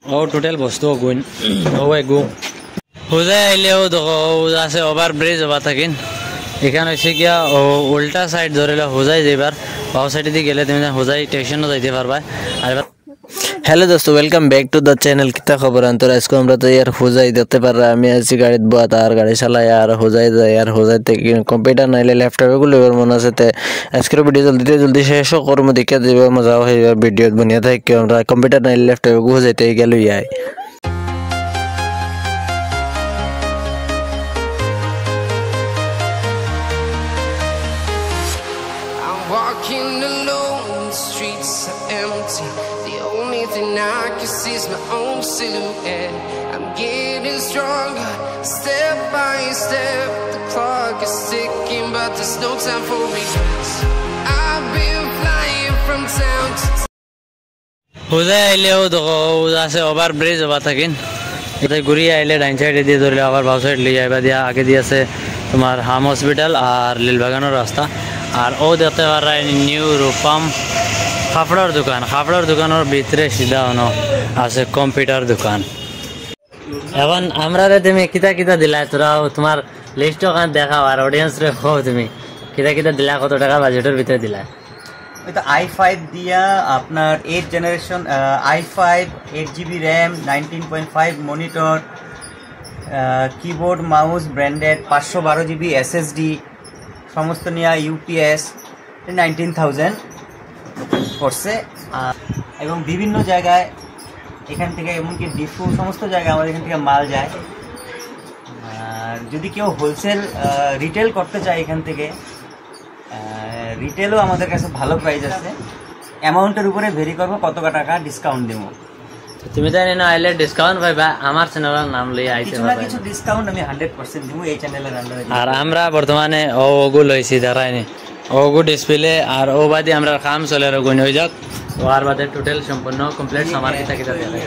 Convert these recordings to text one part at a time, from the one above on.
ও total বস্তু গুণ ও এগু হুজাই আইলেও দেখো আছে ওভার ব্রিজ ওভার থাকিন এখানে হচ্ছে গিয়া ও উল্টা সাইড ধরিলে হুজাই যাইবার বাউ সাইড দিয়ে গেলে তুমি হুজাই স্টেশনও যাইতে পারবা। আর हेलो दोस्तों, welcome back to the channel. कितना खबर अंतर इसको हमरा तो यार हुजाई देखते पर रहा मैं ऐसी गाड़ी बहुत यार गाड़ी चला यार हुजाई यार हुजाई कंप्यूटर नाइले लैपटॉप को लेवर मना से ते इसके वीडियो जल्दी शेष कर मैं देखा देव मजा हो यार वीडियो बनिया था कि हमरा कंप्यूटर नाइले लैपटॉप को हुजाईते गेलो यार Walking alone, the streets are empty. The only thing I can see is my own silhouette. I'm getting stronger, step by step. The clock is ticking, but there's no time for regrets. I've been flying from town to town. হুজাই আইলেও দেখো আছে over bridge over থাকিন এটা ঘুরিয়ে আইলে ডাইন সাইডে দিয়ে ধরলে আবার বাউ সাইড লিয়ে যাইবা দিয়া আগে দিয়ে আছে তোমার হাম হসপিটাল আর লিলবাগানের রাস্তা। আর ও দেখতে পারা নিউ রূপম কাপড়ের দোকান, কাপড়ের দোকানের ভিতরে সিধা হনো আছে কম্পিউটার দোকান। এখন আমরা তুমি কিতা কিতা দিলা তোরা তোমার লিস্ট ওখানে দেখাও আর অডিয়েন্স রে কও তুমি কিতা কিতা দিলা, কত টাকা বাজেটের ভিতরে দিলা। এটা i5 দিয়া আপনার 8 generation i5 8GB RAM 19.5 monitor keyboard mouse branded 512GB SSD সমস্ত নিয়ে ইউপিএস 19,000 পড়ছে। এবং বিভিন্ন জায়গায় এখান থেকে এমনকি ডিফু সমস্ত জায়গায় আমাদের এখান থেকে মাল যায়। আর যদি কেউ হোলসেল রিটেল করতে চায় এখান থেকে রিটেলও আমাদের কাছে ভালো প্রাইস আছে, অ্যামাউন্টের উপরে ভেরি করবো কত টাকা ডিসকাউন্ট দেবো। তুমি তো না আইলে ডিসকাউন্ট পাইবা, আমার চ্যানেলের নাম লই আইছে কিছু না কিছু ডিসকাউন্ট আমি 100% দেবো এই চ্যানেলের আন্ডারে। আর আমরা বর্তমানে ওগু লইছি দাঁড়াইনি ওগু ডিসপ্লে আর ও বাদে আমরা কাম চলে রগুন হয়ে যাক ওর বাদে টোটাল সম্পূর্ণ কমপ্লিট সামান কিতা কিতা দেওয়া।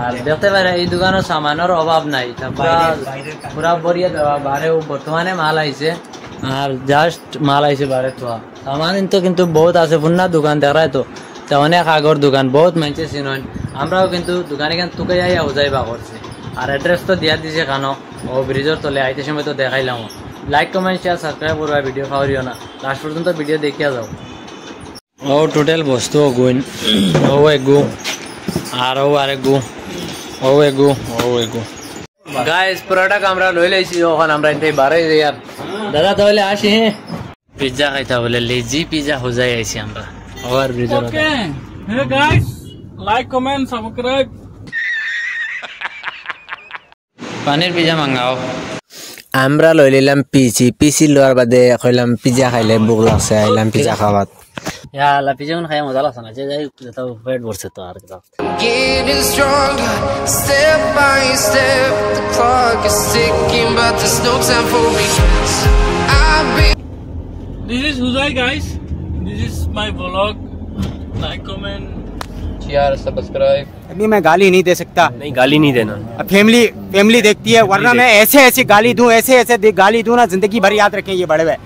আর দেখতে পারে এই দোকানের সামানের অভাব নাই, পুরা বরিয়া দেওয়া বারেও বর্তমানে মাল আইছে আর জাস্ট মাল আইছে বারে তো সামান কিন্তু বহুত আছে পুন্না দোকান দেখায় তো অনেক আগর দোকান বহুত মানছে চিনন। আমরাও কিন্তু দোকানে এখান তুকে যাইয়া হুজাইবা করছি আর অ্যাড্রেস তো দিয়া দিছে কানো ও ব্রিজের তলে আইতে সময় তো দেখাইলাম। লাইক কমেন্ট শেয়ার সাবস্ক্রাইব করবা, ভিডিও খাওয়ারিও না, লাস্ট পর্যন্ত ভিডিও দেখিয়া যাও। ও টোটাল বস্তু গুণ ও এগু আর ও আরেক গু ও এগু ও এগু গাইস প্রোডাক্ট আমরা লই লাইছি। ওখানে আমরা এটাই বারে যাই দাদা তাহলে আসি। হ্যাঁ পিজ্জা খাইতা বলে লেজি পিজ্জা হুজাই আইছি আমরা ওভার ব্রিজের। Okay hey guys like comment subscribe. পানির পিজ্জা মাঙ্গাও। আমরা লই নিলাম পিসি লোয়ার বাদে কইলাম পিজ্জা খাইলে ভোক লাগছে আইলাম পিজ্জা খাওয়াত। ইয়ালা পিজ্জা কোন খাই মজা লাগছে না, যে যাই তো পেট ভরছে তো আর কি। Getting stronger, step by step. The clock is ticking, but there's no time for regrets. I've been. This is Huzai guys. This is my vlog. Like comment share subscribe. अभी मैं गाली नहीं दे सकता, नहीं गाली नहीं देना, फैमिली देखती है, वरना मैं ऐसे गाली दूं ऐसे गाली दूं ना जिंदगी भर याद रखें ये बड़े हुए।